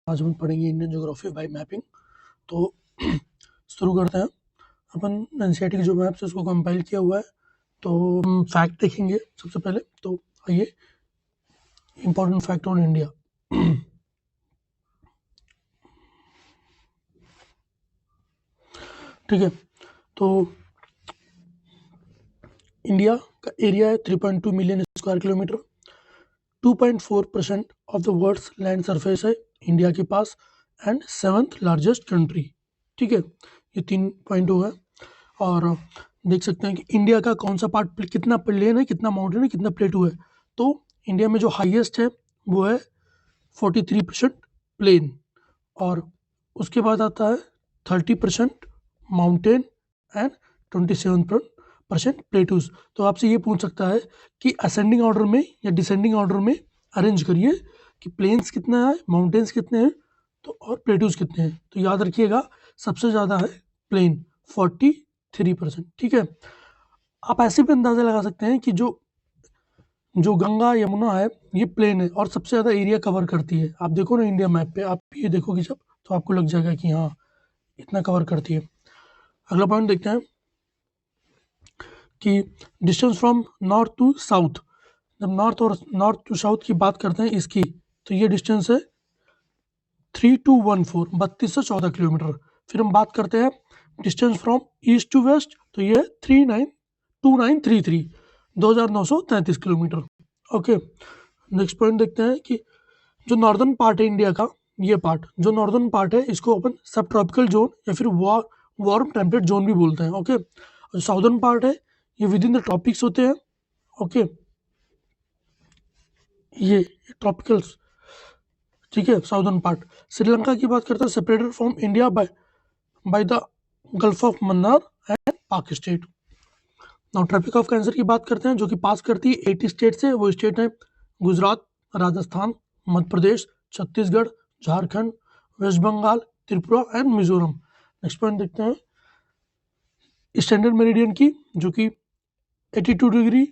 आज हम पढ़ेंगे इंडियन ज्योग्राफी बाय मैपिंग। तो शुरू करते हैं। अपन एनसीईआरटी की जो मैप्स है उसको कंपाइल किया हुआ है, तो हम फैक्ट देखेंगे सबसे पहले। तो आइए, इंपॉर्टेंट फैक्ट ऑन इंडिया। ठीक है, तो इंडिया का एरिया है 3.2 million square kilometre. 2.4% of the world's land surface है इंडिया के पास, एंड 7th लार्जेस्ट कंट्री। ठीक है, ये 3 पॉइंट हुआ है। और देख सकते हैं कि इंडिया का कौन सा पार्ट, कितना प्लेन है, कितना माउंटेन है, कितना प्लेटू है। तो इंडिया में जो हाईएस्ट है वो है 43% प्लेन, और उसके बाद आता है 30% माउंटेन एंड 27% प्लेटूज। तो आपसे ये पूछ सकता है कि असेंडिंग ऑर्डर में या डिसेंडिंग ऑर्डर में अरेंज करिए कि प्लेन्स कितना है, माउंटेन्स कितने हैं, तो और प्लेटूज कितने हैं। तो याद रखिएगा सबसे ज़्यादा है प्लेन 43%। ठीक है, आप ऐसे भी अंदाज़ा लगा सकते हैं कि जो जो गंगा यमुना है ये प्लेन है और सबसे ज़्यादा एरिया कवर करती है। आप देखो ना इंडिया मैप पे, आप ये देखोगे जब, तो आपको लग जाएगा कि हाँ इतना कवर करती है। अगला पॉइंट देखते हैं कि distance from north to south. जब नॉर्थ टू साउथ की बात करते हैं इसकी, तो ये डिस्टेंस है 3214, 3214 किलोमीटर। फिर हम बात करते हैं distance from east to west, तो ये 392933, 2933 किलोमीटर। ओके, नेक्स्ट पॉइंट देखते हैं कि जो नॉर्दर्न पार्ट है इंडिया का, ये पार्ट जो नॉर्दर्न पार्ट है इसको अपन सब ट्रॉपिकल जोन या फिर वार्म टेम्परेट जोन भी बोलते हैं। ओके, जो साउदर्न पार्ट है ये विद इन द ट्रॉपिक्स होते हैं। ओके, ये ट्रॉपिकल्स। ठीक है, साउदर्न पार्ट। श्रीलंका की बात करते हैं, separated from India by the Gulf of Mannar and Palk Strait. Now Tropic of Cancer की बात करते हैं, जो कि पास करती है 80 स्टेट से। वो स्टेट है Gujarat, Rajasthan, Madhya Pradesh, Chhattisgarh, Jharkhand, West Bengal, Tripura and Mizoram. Next point देखते हैं स्टैंडर्ड मेरिडियन की, जो कि 82 डिग्री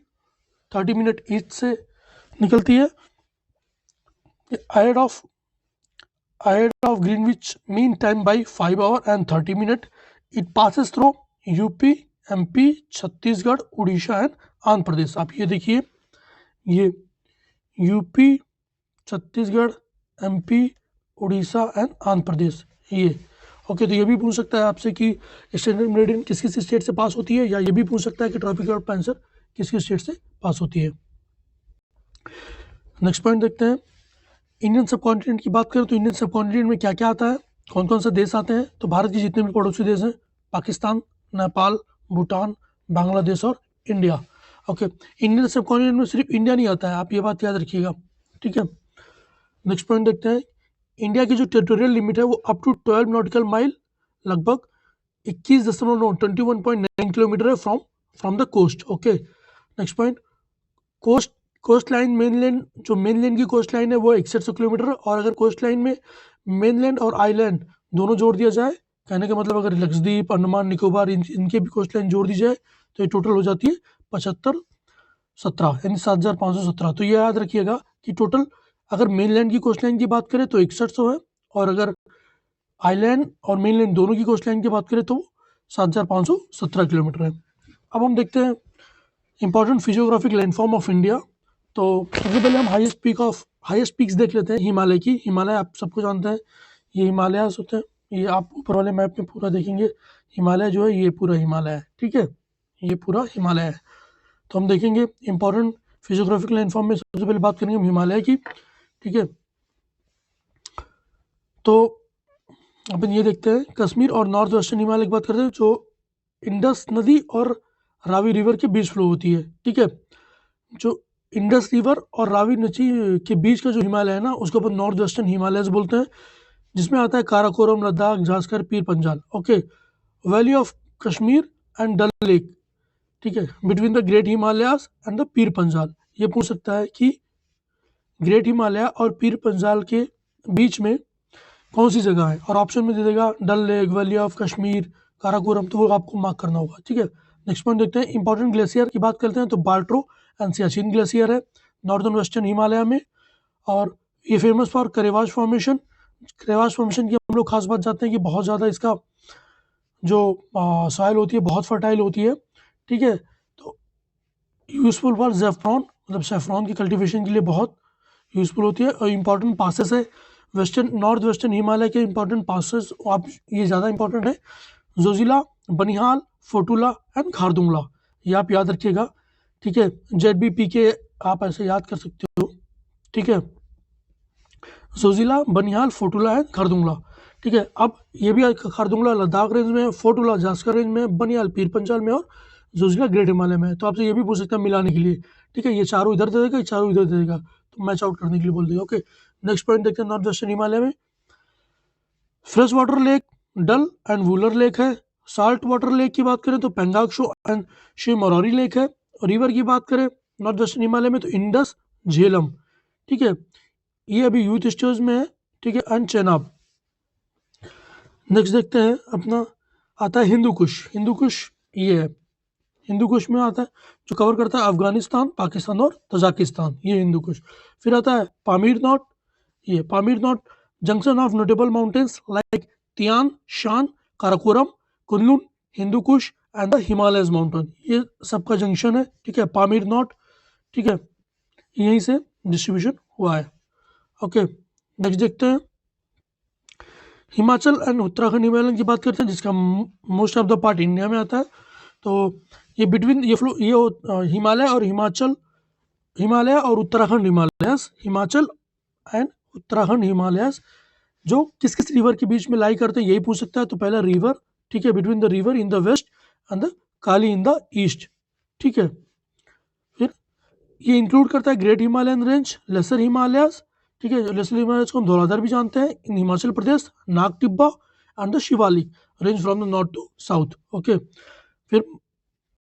30 मिनट ईस्ट से निकलती है। ahead of Greenwich mean time by 5 hours and 30 minutes. It passes through UP, MP, Chhattisgarh, Orissa and Andhra Pradesh. आप ये देखिए, ये UP, Chhattisgarh, MP, Orissa and Andhra Pradesh, ये। ओके, तो ये भी पूछ सकता है आपसे कि स्टैंडर्ड मेरिडियन किस किस स्टेट से पास होती है, या ये भी पूछ सकता है कि ट्रॉपिक ऑफ कैंसर किस किस स्टेट से पास होती है। नेक्स्ट पॉइंट देखते हैं इंडियन सब कॉन्टिनेंट की बात करें, तो इंडियन सब कॉन्टिनेंट में क्या क्या आता है, कौन कौन से देश आते हैं। तो भारत के जितने भी पड़ोसी देश हैं, पाकिस्तान, नेपाल, भूटान, बांग्लादेश और इंडिया। ओके, इंडियन सब कॉन्टिनेंट में सिर्फ इंडिया नहीं आता है, आप ये बात याद रखिएगा। ठीक है, नेक्स्ट पॉइंट देखते हैं इंडिया की जो टेरिटोरियल लिमिट है वो अप टू 12 नॉटिकल माइल, लगभग 21.9 किलोमीटर है from the coast. Okay, next point coast line, mainland, जो मेनलैंड की कोस्ट लाइन है वो 6100 किलोमीटर है। और अगर कोस्ट लाइन में मेनलैंड और आइलैंड दोनों जोड़ दिया जाए, कहने का मतलब अगर लक्षद्वीप, अंडमान निकोबार, इनके भी कोस्ट लाइन जोड़ दी जाए, तो ये टोटल हो जाती है 7517, यानी 7517। तो ये याद रखिएगा कि टोटल अगर मेनलैंड की कोस्ट लाइन की बात करें तो 6100 है, और अगर आइलैंड और मेनलैंड दोनों की कोस्ट लाइन की बात करें तो 7517 किलोमीटर है। अब हम देखते हैं important physiographic landform of India. तो सबसे पहले हम हाईएस्ट पीक्स देख लेते हैं हिमालय की। हिमालय आप सबको जानते हैं, ये हिमालयास होते हैं। ये आप ऊपर वाले मैप में पूरा देखेंगे, हिमालय जो है ये पूरा हिमालय है। ठीक है, ये पूरा हिमालय है। तो हम देखेंगे इंपॉर्टेंट फिजियोग्राफिक लैंडफॉर्म में सबसे पहले बात करेंगे हम हिमालय की। ठीक है, तो अपन ये देखते हैं कश्मीर और नॉर्थ वेस्टर्न हिमालय की बात करते हैं, जो इंडस नदी और रावी रिवर के बीच फ्लो होती है। ठीक है, जो इंडस रिवर और रावी नदी के बीच का जो हिमालय है ना, उसको अपन नॉर्थ वेस्टर्न हिमालयस बोलते हैं, जिसमें आता है Karakoram, Ladakh, Zanskar, Pir Panjal. Okay, valley of Kashmir and Dal lake. ठीक है, between the great Himalayas and the Pir Panjal. ये पूछ सकता है कि ग्रेट हिमालय और पीर पंजाल के बीच में कौन सी जगह है, और ऑप्शन में दे देगा Dal Lake, valley of Kashmir, Karakoram, तो वो आपको मार्क करना होगा। ठीक है, नेक्स्ट पॉइंट देखते हैं इंपॉर्टेंट ग्लेशियर की बात करते हैं, तो बाल्ट्रो एंड सियाचिन ग्लेशियर है नॉर्दर्न वेस्टर्न हिमालय में, और ये famous for करेवाश formation, crevasse formation की हम लोग खास बात जानते हैं कि बहुत ज़्यादा इसका जो सॉइल होती है बहुत फर्टाइल होती है, ठीक है। तो यूज़फुल फॉर ज़ेफ़्रॉन, मतलब सेफ्रॉन की कल्टीवेशन के लिए बहुत यूज़फुल होती है। और इम्पॉर्टेंट पासेस है वेस्टर्न नॉर्थ वेस्टर्न हिमालय के इम्पॉर्टेंट पासेस, आप ये ज़्यादा इंपॉर्टेंट है, जोजिला, बनिहाल, फोटुला एंड खारदुंगला, ये आप याद रखिएगा, ठीक है। ZBP के आप ऐसे याद कर सकते हो, ठीक है। जोजिला, बनिहाल, फोटुला एंड खारदुंगला, ठीक है। अब ये भी खारदुंगला लद्दाख रेंज में, फोटुला जास्कर रेंज में, बनिहाल पीर पंचाल में और जोजिला ग्रेट हिमालय में है। तो आपसे ये भी पूछ सकते हैं मिलाने के लिए, ठीक है। ये चारों इधर दे देगा, ये चारों इधर दे देगा, तो मैच आउट करने के लिए बोल देगा, ओके। नेक्स्ट पॉइंट देखते हैं नॉर्थ वेस्टर्न हिमालय में। Fresh water lake Dal and Wular lake है। साल्ट वाटर लेक की बात करें तो पेंगांगशो एंड शिवमोरोरी लेक है। रिवर की बात करें नॉर्थ वेस्टर्न हिमालय में तो इंडस, झेलम, ठीक है, ये अभी यूथ स्टेज में है, ठीक है, एंड चेनाब। नेक्स्ट देखते हैं अपना आता है हिंदू कुश। हिंदू कुश ये है, हिंदू कुश में आता है जो कवर करता है अफगानिस्तान, पाकिस्तान और तजाकिस्तान, ये हिंदू कुश। फिर आता है पामीर नॉट, ये Pamir not junction of notable mountains like Tian Shan, Karakoram, Kunlun, Hindu Kush and the Himalayas mountain, ये सबका जंक्शन है, ठीक है, पामीर नॉट, ठीक है, यहीं से डिस्ट्रीब्यूशन हुआ है, ओके। नेक्स्ट देखते हैं हिमाचल एंड उत्तराखंड हिमालयन की बात करते हैं, जिसका most of the part India में आता है। तो ये बिटवीन ये फ्लो ये हिमालय और हिमाचल, हिमालय और Uttarakhand Himalayas, Himachal and Uttarakhand Himalayas जो किस किस रिवर के बीच में लाई करते हैं यही पूछ सकता है। तो पहला रिवर, ठीक है, between the river in the west and the Kali in the east, ठीक है। फिर ये इंक्लूड करता है great Himalayan range, lesser Himalayas, ठीक है, लेसर हिमालयस को हम धौलाधर भी जानते हैं, in Himachal Pradesh, Nag Tibba and the Shivalik range from the north to south, okay. फिर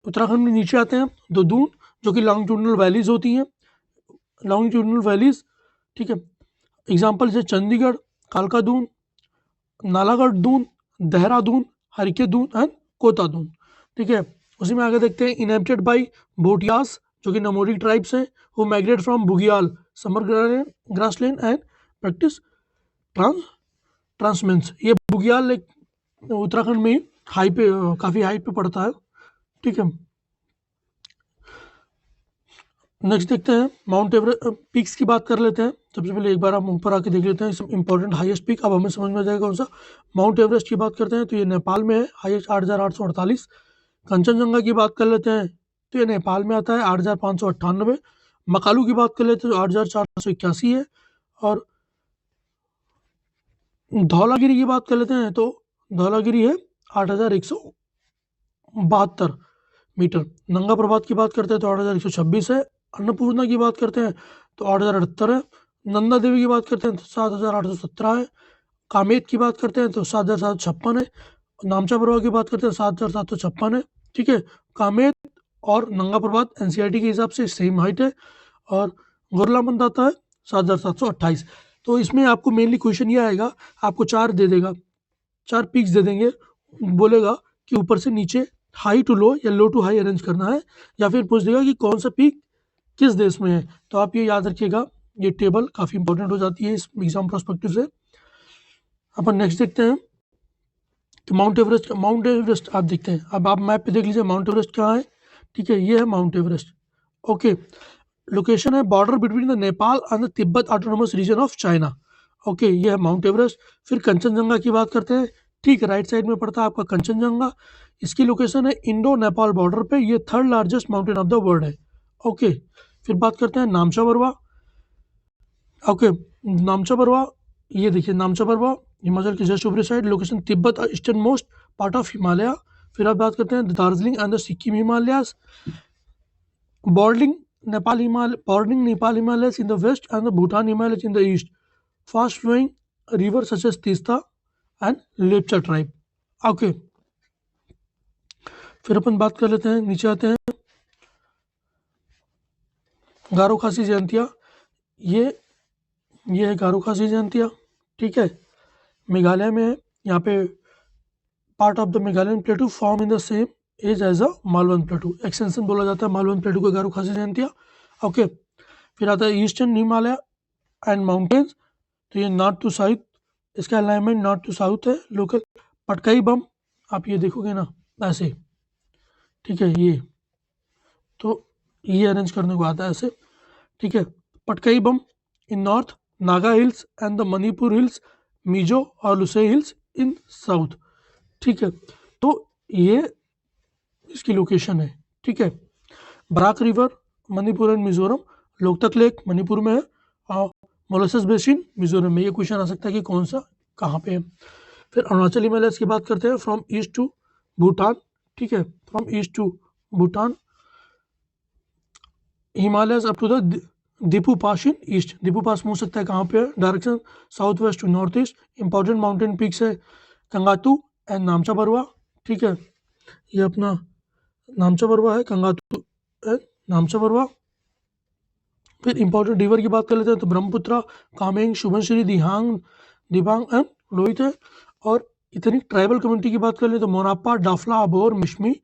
उत्तराखंड में नीचे आते हैं दो दून जो कि लॉन्गिट्यूडनल वैलीज होती हैं, लॉन्गिट्यूडनल वैलीज, ठीक है। एग्जाम्पल जैसे चंडीगढ़, कालका दून, नालागढ़ दून, देहरादून, हरिके दून एंड कोता दून, ठीक है। उसी में आगे देखते हैं इनहेबिटेड बाई भोटियास जो कि नमोरिक ट्राइब्स हैं, who migrate from Bugyal summer grassland and practice transhumance. ये बुगियाल लेक उत्तराखंड में हाई पे, काफ़ी हाइट पे पड़ता है, ठीक है। नेक्स्ट देखते हैं माउंट एवरेस्ट पीक्स की बात कर लेते हैं। सबसे पहले एक बार हम ऊपर आके देख लेते हैं इंपॉर्टेंट हाईएस्ट पीक, अब हमें समझ में आ जाएगा कौन सा। माउंट एवरेस्ट की बात करते हैं तो ये नेपाल में है, हाईएस्ट 8,848। कंचनजंगा की बात कर लेते हैं तो ये नेपाल में आता है 8,598। मकालू की बात कर लेते हैं तो 8,481 है। और धौलागिरी की बात कर लेते हैं तो धौलागिरी है 8,172 मीटर। नंगा प्रभात की बात करते हैं तो 8,126 है। अन्नपूर्णा की बात करते हैं तो 8,078 है। नंदा देवी की बात करते हैं तो 7,817 है। कामेत की बात करते हैं तो 7,756 है। नामचा प्रभात की बात करते हैं 7,756 है, ठीक है। कामेत और नंगा प्रभात NCERT के हिसाब से सेम हाइट है। और गोरलामंद आता है 7,728। तो इसमें आपको मेनली क्वेश्चन ये आएगा, आपको 4 दे देगा, 4 पिक्स दे देंगे, बोलेगा कि ऊपर से नीचे हाई टू लो या लो टू हाई अरेंज करना है, या फिर पूछ देगा कि कौन सा पीक किस देश में है। तो आप ये याद रखिएगा, ये टेबल काफ़ी इंपॉर्टेंट हो जाती है इस एग्जाम पर्सपेक्टिव से। अपन नेक्स्ट देखते हैं कि माउंट एवरेस्ट आप देखते हैं। अब आप मैप पे देख लीजिए माउंट एवरेस्ट कहाँ है, ठीक है, ये है माउंट एवरेस्ट, ओके। लोकेशन है border between the Nepal and the Tibet autonomous region of China, okay, ये है माउंट एवरेस्ट। फिर कंचनजंगा की बात करते हैं, ठीक राइट साइड में पड़ता है आपका कंचनजंगा। इसकी लोकेशन है इंडो नेपाल बॉर्डर पे, ये 3rd largest mountain of the world है, ओके। फिर बात करते हैं नामचा बरवा, ओके। नामचा बरवा, ये देखिए नामचा बरवा हिमाचल की जस्ट ऊपरी side, location Tibet eastern most part of Himalaya. फिर आप बात करते हैं Darjeeling and the Sikkim Himalayas, bordering Nepal Himalayas in the west and the Bhutan Himalayas in the east, fast flowing river such as Teesta and Lepcha tribe, okay. फिर अपन बात कर लेते हैं, नीचे आते हैं गारो खासी जयंतिया, ये है गारो खासी जयंतिया, ठीक है, मेघालय में है। यहाँ पे part of the Meghalayan plateau form in the same age as a Malwa plateau, extension बोला जाता है मालवन प्लेटू को गारो खासी जयंतिया, ओके। फिर आता है ईस्टर्न हिमालय एंड माउंटेन्स, तो ये नॉर्थ टू साउथ इसका अलाइनमेंट नॉर्थ टू साउथ है। लोकल पटकाई बम आप ये देखोगे ना ऐसे, ठीक है, ये तो ये अरेंज करने को आता है ऐसे, ठीक है। Patkai Bum in north, Naga hills and the Manipur hills, Mizo और लुसे हिल्स इन साउथ, ठीक है। तो ये इसकी लोकेशन है, ठीक है। Barak river Manipur and Mizoram, Loktak lake Manipur में है और मोलेसेस बेसिन मिजोरम में। ये क्वेश्चन आ सकता है कि कौन सा कहाँ पे है। फिर अरुणाचल हिमालयस की बात करते हैं, फ्रॉम ईस्ट टू भूटान, ठीक है, from east to Bhutan, Himalayas up to the Diphu pass in east. Diphu pass पूछ सकता है कहाँ पे है, direction south west to north east. Important mountain peaks है कंगातू एंड नामचा बरुआ, ठीक है, ये अपना नामचा बरुआ है, कंगातू एंड नामचा बरुआ। फिर इंपॉर्टेंट रिवर की बात कर लेते हैं तो ब्रह्मपुत्र, कामेंग, शुभनश्री, दिहांग, दिबांग एंड लोहित है। और इतनी ट्राइबल कम्युनिटी की बात कर ले तो मोनापा, डाफला, अबोर, मिश्मी,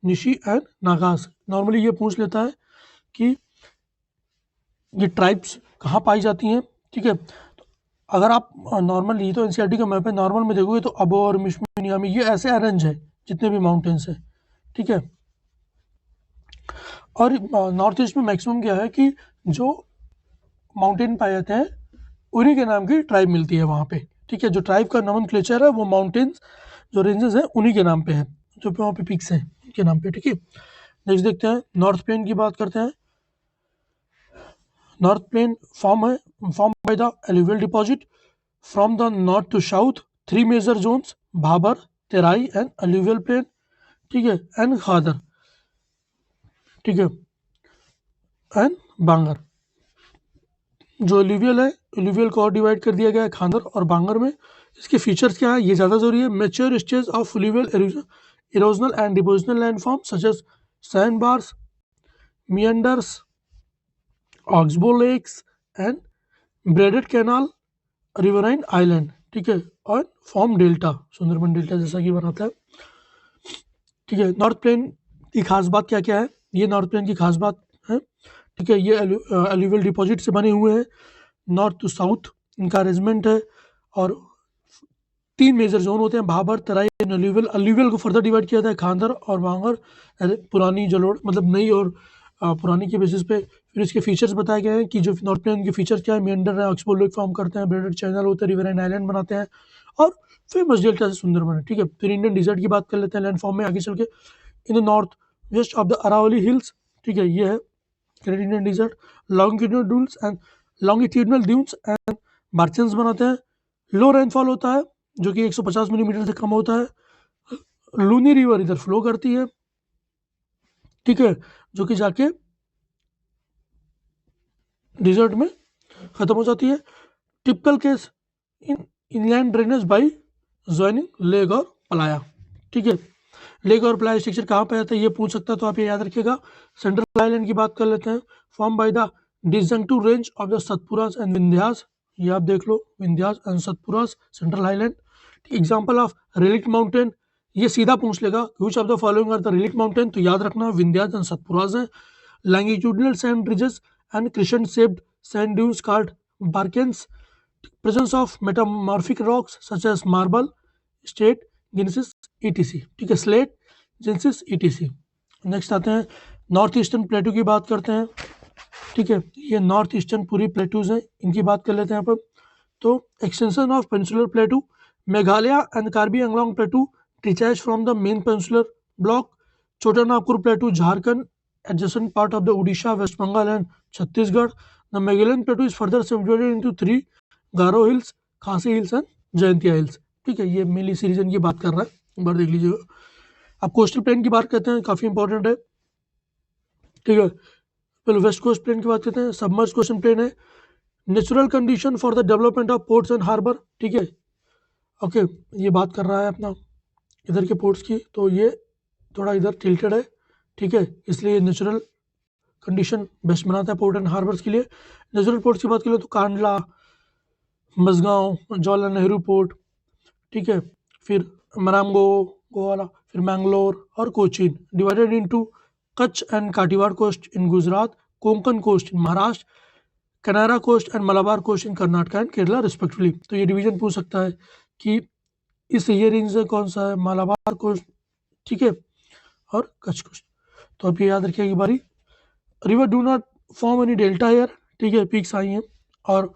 निशी एंड नागास। नॉर्मली ये पूछ लेता है कि ये ट्राइब्स कहाँ पाई जाती हैं, ठीक है। तो अगर आप नॉर्मल, ये तो एनसीईआरटी का मैप है, नॉर्मल में देखोगे तो अबोर, मिश्मी, नियामी ये ऐसे अरेंज है जितने भी माउंटेन्स हैं, ठीक है। और नॉर्थ ईस्ट में मैक्सिमम क्या है कि जो माउंटेन पाए जाते हैं उन्हीं के नाम की ट्राइब मिलती है वहाँ पे, ठीक है। जो ट्राइब का नोमेनक्लेचर है वो माउंटेन्स जो रेंजेस हैं उन्हीं के नाम पे है, जो वहाँ पे पिक्स हैं उनके नाम पे, ठीक है। नेक्स्ट देखते हैं, नॉर्थ प्लेन की बात करते हैं। North plain form by the alluvial deposit from the north to south, 3 major zones, Bhabar, Terai and alluvial plain, ठीक है, एंड खादर, ठीक है, एंड बांगर। जो एलुवियल है, एलुवियल को और डिवाइड कर दिया गया है खादर और बांगर में। इसके फीचर्स क्या है ये ज़्यादा जरूरी है। Mature stage of fluvial erosional and depositional landform such as sand bars, meanders, oxbow lakes and braided canal, riverine island, ठीक है, और फॉर्म डेल्टा, सुंदरबन डेल्टा जैसा कि बनाता है, ठीक है। नॉर्थ प्लेन की खास बात क्या क्या है, ये नॉर्थ प्लेन की खास बात है, ठीक है। ये एलुवियल डिपॉजिट से बने हुए हैं, नॉर्थ टू साउथ इनका अरेंजमेंट है। और 3 मेजर जोन होते हैं, भाबर, तराई एंड एलुवियल। एलुवियल को फर्दर डिवाइड किया जाता है खादर और बांगर, पुरानी जलोढ़, मतलब नई और पुरानी के बेसिस पे। फिर इसके फीचर्स बताए गए हैं कि जो नॉर्थ प्लेन के फीचर्स क्या है, मेंडर है, ऑक्सबो लेक फॉर्म करते हैं, ब्रेडेड चैनल होते हैं, रिवराइन आइलैंड बनाते हैं और फेमस डेल्टा से सुंदरबन है, ठीक है। फिर इंडियन डिजर्ट की बात कर लेते हैं लैंडफॉर्म में आगे चल के। In the north west of the Aravalli hills, ठीक है, ये है great Indian desert. Longitudinal dunes and barchans बनाते हैं। लो रेनफॉल होता है जो कि 150 मिलीमीटर से कम होता है। लूनी रिवर इधर फ्लो करती है, ठीक है, जो कि जाके डिजर्ट में खत्म हो जाती है। Typical case in inland drainage by joining lake और पलाया, ठीक है। लेक और पलाया स्ट्रक्चर कहाँ पे आता है ये पूछ सकता है, तो आप ये याद रखिएगा। सेंट्रल आइलैंड की बात कर लेते हैं, form by the disjunctive range of the Satpuras and Vindhyas, ये आप देख लो, Vindhyas and Satpuras central island. Example of relict mountain, ये सीधा पूछ लेगा which of the following are the relict mountain, तो याद रखना विंध्यास एंड सतपुरास है। Longitudinal sand ridges and crescent shaped sand dunes called barchans, presence of metamorphic rocks such as marble, slate, gneiss, etc, ठीक है, स्लेट, जिनसिस, etc। नेक्स्ट आते हैं north eastern प्लेटू की बात करते हैं, ठीक है। ये नॉर्थ ईस्टर्न पूरी प्लेटूज हैं, इनकी बात कर लेते हैं यहाँ पर। तो extension of peninsular plateau, Meghalaya and Karbi Anglong plateau detach from the main peninsular block. Chota Nagpur plateau Jharkhand, adjacent part of the Odisha, West Bengal and Chhattisgarh. The Magellan Plateau is further subdivided into 3 Garo hills, खासी hills and Jaintia hills, ठीक है। ये mainly इसी reason की बात कर रहा है, एक बार देख लीजिएगा। अब कोस्टल प्लेन की बात करते हैं, काफ़ी इंपॉर्टेंट है, ठीक है। पहले वेस्ट कोस्ट प्लेन की बात करते हैं, सबमर्ज कोस्टल प्लेन है। Natural condition for the development of ports and harbour, ठीक है, ओके। ये बात कर रहा है अपना इधर के पोर्ट्स की, तो ये थोड़ा इधर टिल्टेड है, ठीक है, इसलिए नेचुरल कंडीशन बेस्ट बनाता है पोर्ट एंड हार्बर्स के लिए। नेचुरल पोर्ट्स की बात करें तो कांडला, मजगांव, जवाहरलाल नेहरू पोर्ट, ठीक है, फिर मरामगो गोवाला, फिर मैंगलोर और Cochin. Divided into Kutch and Kathiawar coast in Gujarat, Konkan coast in Maharashtra, Kanara coast and Malabar coast in Karnataka and Kerala respectively. तो ये डिवीजन पूछ सकता है कि इस ये रेंज से कौन सा है, मालाबार कोस्ट, ठीक है, और कच्छ कोस्ट। तो आप ये याद रखिए एक बारी। River do not form any delta here, ठीक है, पीक्स आई हैं, और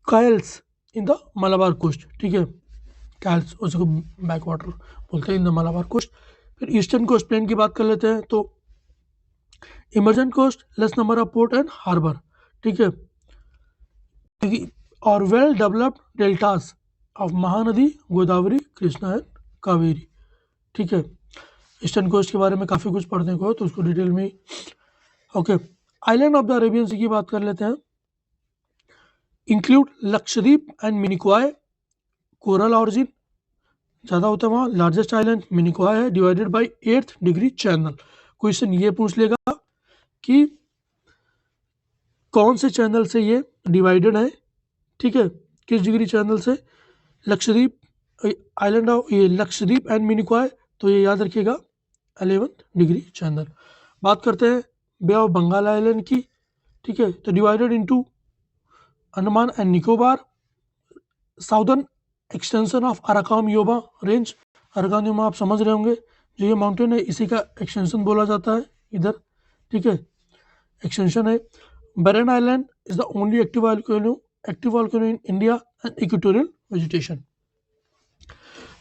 kayals in the Malabar coast, ठीक है, कायल्स उसको बैक वाटर बोलते हैं इन द मालाबार कोस्ट। फिर ईस्टर्न कोस्ट प्लेन की बात कर लेते हैं। तो emergent coast, less number of port and harbour, ठीक है, और well developed deltas of Mahanadi, Godavari, Krishna and Kaveri, ठीक है। ईस्टर्न कोस्ट के बारे में काफ़ी कुछ पढ़ने को है, तो उसको डिटेल में, okay. Island of the Arabian Sea की बात कर लेते हैं। Include Lakshadweep and Minicoy, coral origin ज़्यादा होता है वहाँ। लार्जेस्ट आइलैंड मिनिकॉय है, divided by 8th degree channel. Question ये पूछ लेगा कि कौन से चैनल से ये डिवाइडेड है, ठीक है, किस डिग्री चैनल से। लक्षद्वीप आइलैंड ऑफ, ये लक्षद्वीप एंड मिनिकॉय, तो ये याद रखिएगा 11th डिग्री चैनल। बात करते हैं बे ऑफ बंगाल आइलैंड की, ठीक है, तो divided into Andaman and Nicobar, southern extension of Arakan Yoma range. Arakan Yoma आप समझ रहे होंगे, जो ये माउंटेन है इसी का एक्सटेंशन बोला जाता है इधर, ठीक है, एक्सटेंशन है। Barren Island is the only active volcano in India and equatorial vegetation.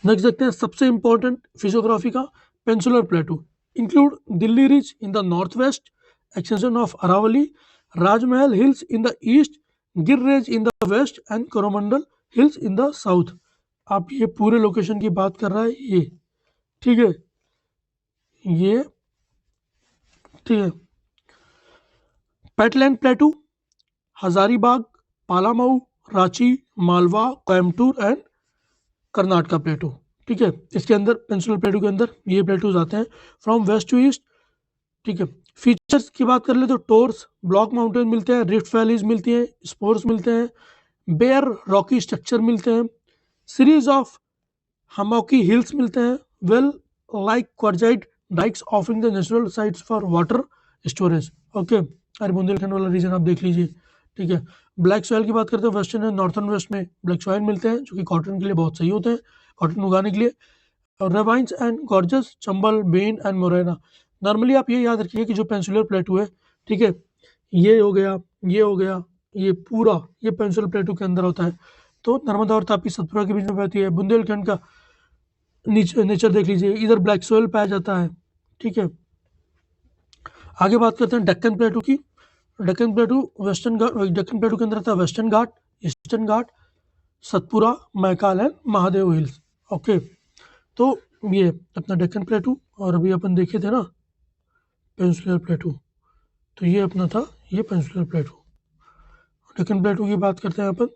Next देखते हैं सबसे इंपॉर्टेंट फिजियोग्राफी का, peninsular plateau include Delhi ridge in the north west, extension of Aravalli, Rajmahal hills in the east, Gir range in the west and Coromandel hills in the south. आप ये पूरे location की बात कर रहा है ये, ठीक है, ये, ठीक है। Patland plateau, Hazaribagh, Palamu, Ranchi, Malwa, Coimbatore and Karnataka plateau, ठीक है। इसके अंदर पेंसुलर प्लेटू के अंदर ये प्लेटूज आते हैं फ्रॉम वेस्ट टू ईस्ट, ठीक है। फीचर्स की बात कर ले तो टोर्स, ब्लॉक माउंटेन मिलते हैं, रिफ्ट वैलीज मिलती हैं, स्पोर्स मिलते हैं, बेयर रॉकी स्ट्रक्चर मिलते हैं, सीरीज ऑफ हमॉकी हिल्स मिलते हैं, well like quartzite dykes offering the natural sites for water storage, okay. अरे बुंदेलखंड वाला रीजन आप देख लीजिए, ठीक है। ब्लैक सॉइल की बात करते हैं, वेस्टर्न एंड नॉर्थर्न वेस्ट में ब्लैक सॉइल मिलते हैं, जो कि कॉटन के लिए बहुत सही होते हैं, कॉटन उगाने के लिए। और ravines and gorgeous, Chambal, Ben and Morena. Normally आप ये याद रखिए कि जो पेंसुलर प्लेटू है, ठीक है, ये हो गया, ये हो गया, ये पूरा ये पेंसुलर प्लेटू के अंदर होता है। तो नर्मदा और तापी सतपुरा के बीच में बहती है। बुंदेलखंड का नेचर देख लीजिए, इधर ब्लैक सोयल पाया जाता है, ठीक है। आगे बात करते हैं डेक्कन प्लेटू की। डेक्कन प्लेटू वेस्टर्न घाट, डेक्कन प्लेटू के अंदर आता है western Ghat, eastern Ghat, Satpura, Maikal and Mahadev hills, okay. तो ये अपना डेक्कन प्लेटू, और अभी अपन देखे थे ना पेंसुलर प्लेटू, तो ये अपना था ये पेंसुलर प्लेटू। डेक्कन प्लेटू की बात करते हैं अपन।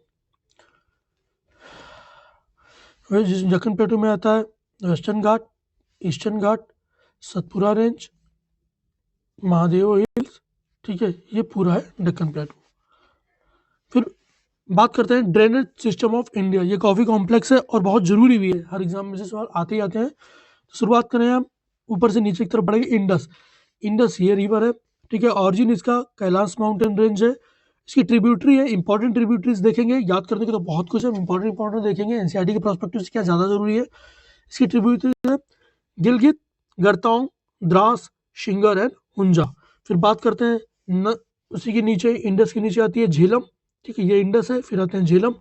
जिस डेक्कन प्लेटू में आता है वेस्टर्न घाट, ईस्टर्न घाट, सतपुरा रेंज, महादेव हिल्स, ठीक है, ये पूरा है डेक्कन प्लेटू। फिर बात करते हैं ड्रेनेज सिस्टम ऑफ इंडिया। ये काफ़ी कॉम्प्लेक्स है और बहुत ज़रूरी भी है, हर एग्जाम में से सवाल आते ही आते हैं। तो शुरुआत करें हम ऊपर से नीचे की तरफ बढ़ेंगे। इंडस, इंडस ये रिवर है, ठीक है। ऑरिजिन इसका कैलाश माउंटेन रेंज है। इसकी ट्रिब्यूटरी है, इंपॉर्टेंट ट्रिब्यूटरीज देखेंगे, याद करने के तो बहुत कुछ है, इंपॉर्टेंट देखेंगे। एनसीईआरटी के प्रोस्पेक्टिव से क्या ज़्यादा जरूरी है। इसकी ट्रिब्यूटरी है गिलगित, गरतौंग, द्रास, शिंगर एंड हुंजा। फिर बात करते हैं उसी के नीचे, इंडस के नीचे आती है झेलम, ठीक है, ये इंडस है। फिर आते हैं झेलम,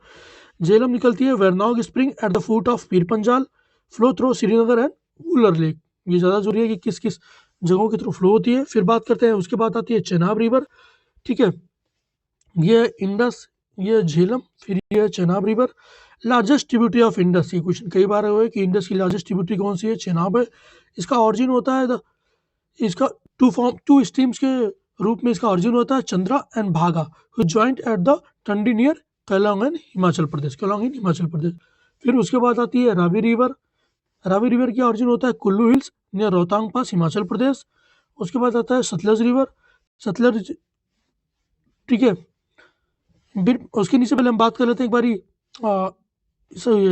झेलम निकलती है Verinag spring at the foot of Pir Panjal, flow through Srinagar and Wular lake. ये ज़्यादा जरूरी है कि किस किस जगहों के थ्रू फ्लो होती है। फिर बात करते हैं, उसके बाद आती है चेनाब रिवर, ठीक है, ये इंडस, ये झेलम, फिर ये Chenab river. Largest tributary of Indus, ये क्वेश्चन कई बार हुआ है कि इंडस की लार्जेस्ट ट्रिब्यूटरी कौन सी है, चेनाब है। इसका ऑरिजिन होता है इसका टू स्ट्रीम्स के रूप में इसका ऑरिजिन होता है, Chandra and Bhaga, who joint at the Tandi near Keylong and Himachal Pradesh, Keylong in Himachal Pradesh. फिर उसके बाद आती है रावी रिवर, रावी रिवर की ऑरिजिन होता है Kullu hills near Rohtang pass, Himachal Pradesh. उसके बाद आता है सतलज रिवर, सतलज, ठीक है। फिर उसके नीचे पहले हम बात कर लेते हैं एक बारी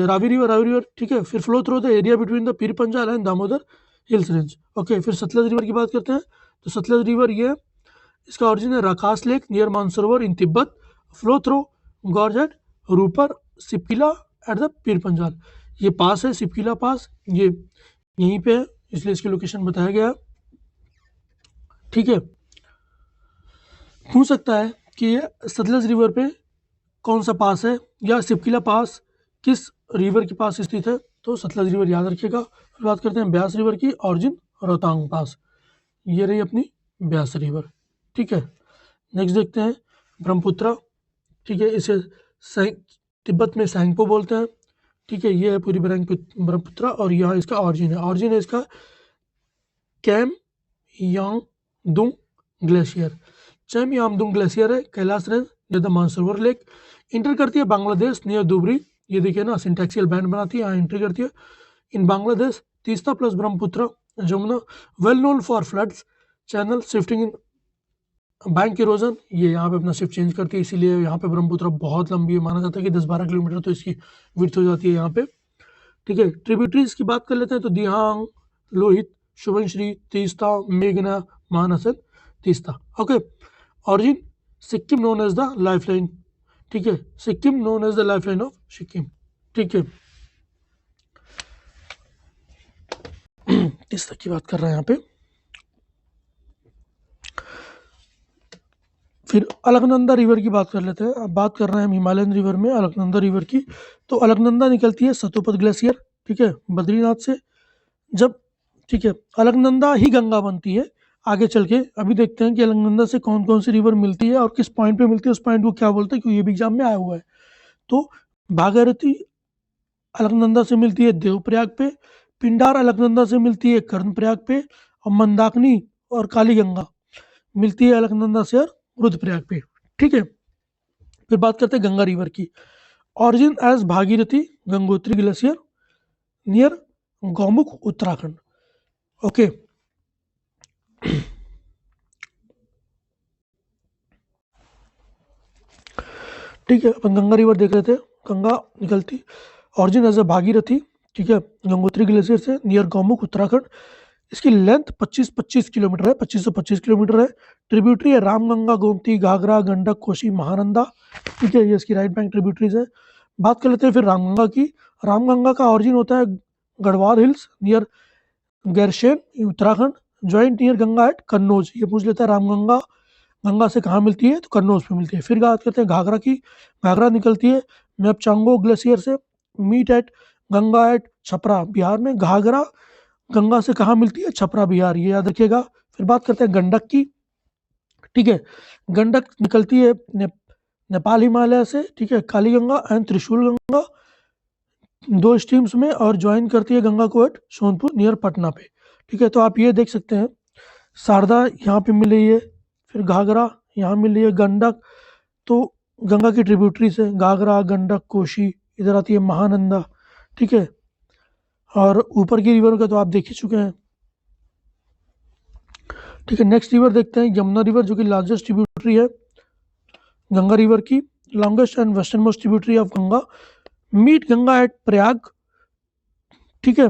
रावी रिवर, ठीक है। फिर flow through the area between the Pir Panjal and Damodar hills range, okay. फिर सतलज रिवर की बात करते हैं, तो सतलज रिवर ये इसका ऑरिजिन है Rakas lake near Mansarovar in Tibet, flow through gorge at Ropar Shipkila at the Pir Panjal. ये पास है सिपकिला पास, ये यहीं पे है, इसलिए इसकी लोकेशन बताया गया है। ठीक है, पूछ सकता है कि ये सतलज रिवर पे कौन सा पास है या सिपकिला पास किस रिवर के पास स्थित है, तो सतलज रिवर याद रखिएगा। फिर बात करते हैं ब्यास रिवर की, ऑरिजिन रोहतांग पास, ये रही अपनी ब्यास रिवर। ठीक है, नेक्स्ट देखते हैं ब्रह्मपुत्र। ठीक है, इसे तिब्बत में सैंगपो बोलते हैं। ठीक है, ये है पूरी ब्रह्मपुत्र और यहाँ इसका ऑरिजिन है। ऑरिजिन है इसका कैम यांगदुंग ग्लेशियर। चैम यांगदुंग ग्लेशियर है Kailash range near the Mansarovar lake, inter करती है बांग्लादेश नियर दुबरी। ये देखिए ना, सिंटैक्सियल बैंड बनाती है, यहाँ एंट्री करती है in Bangladesh. Teesta plus Brahmaputra Jamuna well known for floods channel shifting in bank erosion, ये यहाँ पे अपना शिफ्ट चेंज करती है, इसीलिए यहाँ पे ब्रह्मपुत्र बहुत लंबी है, माना जाता है कि 10-12 किलोमीटर तो इसकी विड्थ हो जाती है यहाँ पे। ठीक है, ट्रिब्यूटरीज की बात कर लेते हैं तो दिहांग, लोहित, शुभनश्री, तीस्ता, मेघना, महानसन, Teesta. Okay, origin Sikkim known as the lifeline. ठीक है, Sikkim known as the lifeline of Sikkim. ठीक है, तीस्ता की बात कर रहे हैं यहाँ पे। फिर अलकनंदा रिवर की बात कर लेते हैं। अब बात कर रहे हैं हम हिमालयन रिवर में अलकनंदा रिवर की। तो अलकनंदा निकलती है सतोपत ग्लेशियर, ठीक है, बद्रीनाथ से। जब ठीक है, अलकनंदा ही गंगा बनती है आगे चल के। अभी देखते हैं कि अलकनंदा से कौन कौन सी रिवर मिलती है और किस पॉइंट पे मिलती है, उस पॉइंट को क्या बोलते हैं, क्योंकि ये भी एग्जाम में आया हुआ है। तो भागीरथी अलकनंदा से मिलती है देवप्रयाग पे, पिंडार अलकनंदा से मिलती है कर्णप्रयाग पे, और मंदाकिनी और कालीगंगा मिलती है अलकनंदा से और रुद्रप्रयाग पे। ठीक है, फिर बात करते हैं गंगा रिवर की। Origin as Bhagirathi Gangotri glacier near Gaumukh Uttarakhand. Okay, ठीक है, अपन गंगा रिवर देख रहे थे। गंगा निकलती ऑरिजिन एज अ भागीरथी, ठीक है, गंगोत्री ग्लेशियर से नियर गौमुख उत्तराखंड। इसकी लेंथ 25 किलोमीटर है, 2525 किलोमीटर है। ट्रिब्यूटरी है रामगंगा, गोमती, घाघरा, गंडक, कोसी, महानंदा। ठीक है, ये इसकी राइट बैंक ट्रिब्यूटरीज है। बात कर लेते हैं फिर रामगंगा की। रामगंगा का ऑरिजिन होता है Garhwal hills near Gairsain Uttarakhand, joint near Ganga at Kannauj. ये पूछ लेता है रामगंगा गंगा से कहाँ मिलती है, तो कन्नौज पे मिलती है। फिर बात करते हैं घाघरा की। घाघरा निकलती है मैपचांगो ग्लेशियर से, meet at Ganga at Chhapra Bihar में। घाघरा गंगा से कहाँ मिलती है, छपरा बिहार, ये याद रखिएगा। फिर बात करते हैं गंडक की। ठीक है, गंडक निकलती है नेपाल हिमालय से, ठीक है, कालीगंगा एंड त्रिशूल गंगा दो स्ट्रीम्स में, और ज्वाइन करती है गंगा को एट सोनपुर नियर पटना पे। ठीक है, तो आप ये देख सकते हैं शारदा यहाँ पे मिल रही है, फिर घाघरा यहाँ मिल रही है, गंडक तो गंगा की ट्रिब्यूटरी से घाघरा, गंडक, कोशी, इधर आती है महानंदा। ठीक है, और ऊपर की रिवर का तो आप देख ही चुके हैं। ठीक है, नेक्स्ट रिवर देखते हैं यमुना रिवर, जो कि लार्जेस्ट ट्रिब्यूटरी है गंगा रिवर की, longest and western most tributary of Ganga, meet Ganga at Prayag. ठीक है,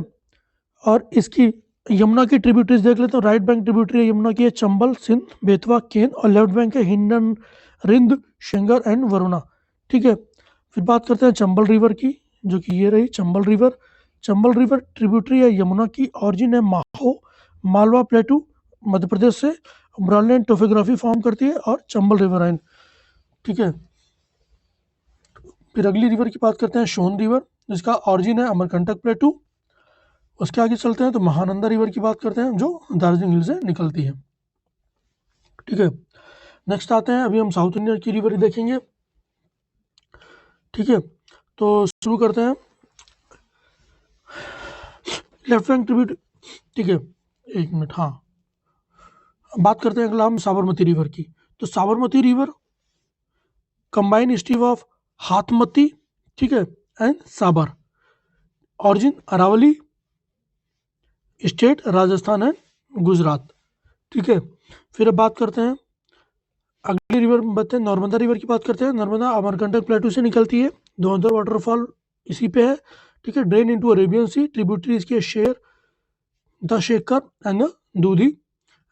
और इसकी यमुना की ट्रिब्यूटरीज देख लेते हैं। राइट बैंक ट्रिब्यूटरी है यमुना की है चंबल, सिंध, बेतवा, केन, और लेफ्ट बैंक है हिंडन, रिंद, शेंगर एंड वरुणा। ठीक है, फिर बात करते हैं चंबल रिवर की, जो कि ये रही Chambal river. Chambal river tributary है यमुना की, ऑरिजिन है माहो, मालवा प्लेटू मध्य प्रदेश से, ब्रॉडलैंड टोपोग्राफी फॉर्म करती है और चंबल रिवराइन। ठीक है, फिर अगली रिवर की बात करते हैं सोन रिवर, जिसका ऑरिजिन है अमरकंटक प्लेटू। उसके आगे चलते हैं तो महानंदा रिवर की बात करते हैं, जो दार्जिलिंग हिल से निकलती है। ठीक है, नेक्स्ट आते हैं, अभी हम साउथ इंडिया की रिवर देखेंगे। ठीक है, तो शुरू करते हैं लेफ्ट बैंक ट्रिब्यूट। ठीक है, एक मिनट, हाँ, बात करते हैं अगला हम साबरमती रिवर की। तो Sabarmati river combine stream of Hathmati, ठीक है, and Sabar, origin Aravalli state Rajasthan and Gujarat. ठीक है, फिर अब बात करते हैं अगली रिवर में, बताते हैं नर्मदा रिवर की बात करते हैं। नर्मदा अमरकंटक प्लेटू से निकलती है, धुंधर वाटरफॉल इसी पे है। ठीक है, ड्रेन इनटू अरेबियन सी, ट्रिब्यूटरी इसकी शेर, the Shekhar and Dudhi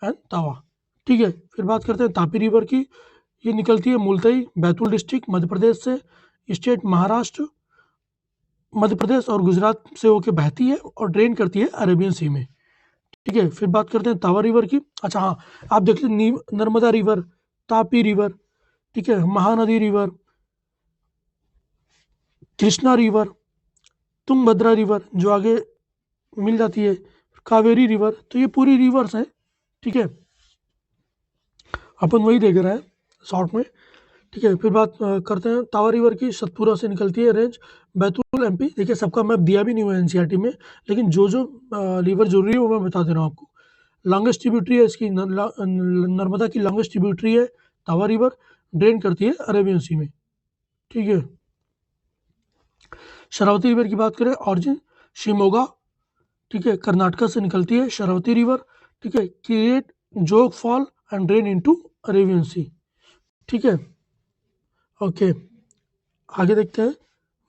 and तवा। ठीक है। फिर बात करते हैं तापी रिवर की। ये निकलती है मुल्ताई बैतूल डिस्ट्रिक्ट मध्य प्रदेश से, स्टेट महाराष्ट्र, मध्य प्रदेश और गुजरात से होके बहती है और ड्रेन करती है अरेबियन सी में। ठीक है। फिर बात करते हैं तावा रिवर की। अच्छा हाँ, आप देख लीजिए नर्मदा रिवर, तापी रिवर, ठीक है, Mahanadi river, Krishna river, Tungabhadra river जो आगे मिल जाती है, कावेरी रिवर। तो ये पूरी रिवर्स हैं। ठीक है, अपन वही देख रहे हैं शॉर्ट में। ठीक है। फिर बात करते हैं तावा रिवर की। सतपुरा से निकलती है रेंज, बैतूल एमपी। देखिए सबका मैप दिया भी नहीं हुआ एनसीईआरटी में, लेकिन जो जो रिवर जरूरी है वो मैं बता दे रहा हूँ आपको। लॉन्गेस्ट ट्रिब्यूटरी है इसकी नर्मदा की लॉन्गेस्ट ट्रिब्यूटरी है तावा रिवर, ड्रेन करती है अरेबियन सी में। ठीक है। शरावती रिवर की बात करें, ऑरिजिन शिमोगा, ठीक है, कर्नाटका से निकलती है शरावती रिवर। ठीक है, create Jog fall and drain into Arabian sea. ठीक है, ओके। आगे देखते हैं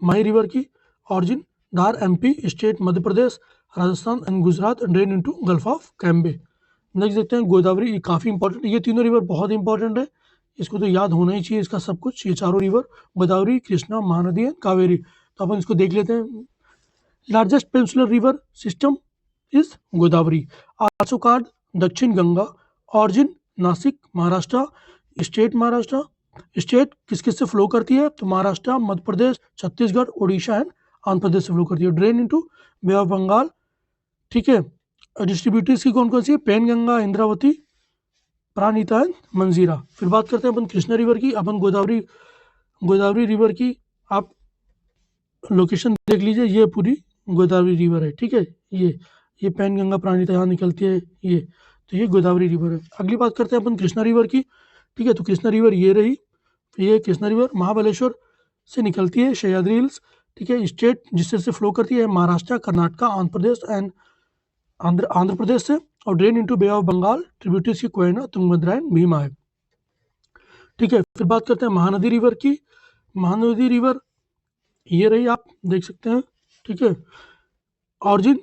माही रिवर की। Origin Dhar MP, state Madhya Pradesh, Rajasthan and Gujarat, drain into gulf of Cambay. Next देखते हैं गोदावरी। ये काफ़ी इंपॉर्टेंट, ये तीनों रिवर बहुत इंपॉर्टेंट है, इसको तो याद होना ही चाहिए इसका सब कुछ। ये चारों रिवर गोदावरी, कृष्णा, महानदी एंड कावेरी। तो अपन इसको देख लेते हैं। Largest peninsular river system is Godavari, also called Dakshin Ganga. Origin Nashik Maharashtra, state Maharashtra. State किस किस से फ्लो करती है तो महाराष्ट्र, मध्य प्रदेश, छत्तीसगढ़, उड़ीसा एंड आंध्र प्रदेश से फ्लो करती है। Drain into bay of Bengal. ठीक है। डिस्ट्रीब्यूटरीज की कौन कौन सी है, पेनगंगा, इंद्रावती, प्राणहिता एंड मंजीरा। फिर बात करते हैं अपन कृष्णा रिवर की। अपन गोदावरी रिवर की आप लोकेशन देख लीजिए, ये पूरी गोदावरी रिवर है। ठीक है, ये पेनगंगा, प्राणहिता यहाँ निकलती है ये, तो ये गोदावरी रिवर है। अगली बात करते हैं अपन कृष्णा रिवर की। ठीक है, तो कृष्णा रिवर ये रही। ये कृष्णा रिवर महाबलेश्वर से निकलती है, सह्याद्री हिल्स। ठीक है, स्टेट जिससे से फ्लो करती है महाराष्ट्र, कर्नाटका, आंध्र प्रदेश एंड आंध्र प्रदेश से, और drain into bay of Bengal. Tributaries की कोयना, तुंगभद्रा एंड भीमा है। ठीक है। फिर बात करते हैं महानदी रिवर की। महानदी रिवर ये रही, आप देख सकते हैं। ठीक है, ऑरिजिन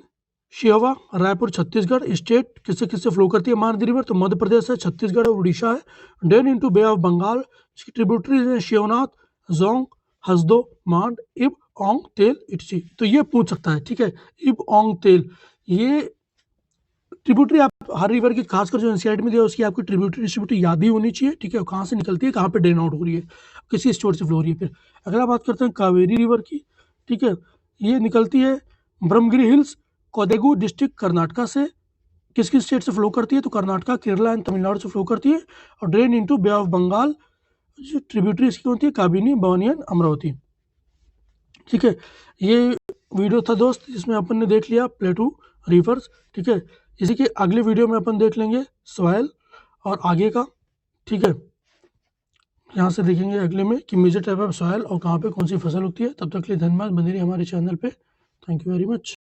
शिवा, रायपुर, छत्तीसगढ़। स्टेट किससे किससे फ्लो करती है महानदी रिवर तो मध्य प्रदेश है, छत्तीसगढ़ और उड़ीसा है। Drain into bay of Bengal. इसकी ट्रिब्यूटरीज हैं शिवनाथ, जोंग, हसदो, मांड, इब, ओंग, तेल, इटची। तो ये पूछ सकता है। ठीक है, इब, ओंग, तेल, ये ट्रिब्यूटरी आप हर रिवर की, खासकर जो एनसीईआरटी में दिया उसकी आपकी ट्रिब्यूटरी याद ही होनी चाहिए। ठीक है, कहाँ से निकलती है, कहाँ पे ड्रेन आउट हो रही है, किसी स्टोर से फ्लो हो रही है। फिर अगला बात करते हैं कावेरी रिवर की। ठीक है, ये निकलती है ब्रह्मगिरी हिल्स, कोडेगू डिस्ट्रिक्ट, कर्नाटका से। किस किस स्टेट से फ्लो करती है तो कर्नाटका, केरला एंड तमिलनाडु से फ्लो करती है, और drain into bay of Bengal. जो ट्रिब्यूटरी इसकी होती है काबिनी, भवानी एंड अमरावती। ठीक है, ये वीडियो था दोस्त, इसमें अपन ने देख लिया प्लेटू रिवर्स। ठीक है, इसी के अगले वीडियो में अपन देख लेंगे सॉयल और आगे का। ठीक है, यहाँ से देखेंगे अगले में कि मेजर टाइप ऑफ सॉयल और कहाँ पे कौन सी फसल उगती है। तब तक के लिए धन्यवाद, बने रहिए हमारे चैनल पे। Thank you very much.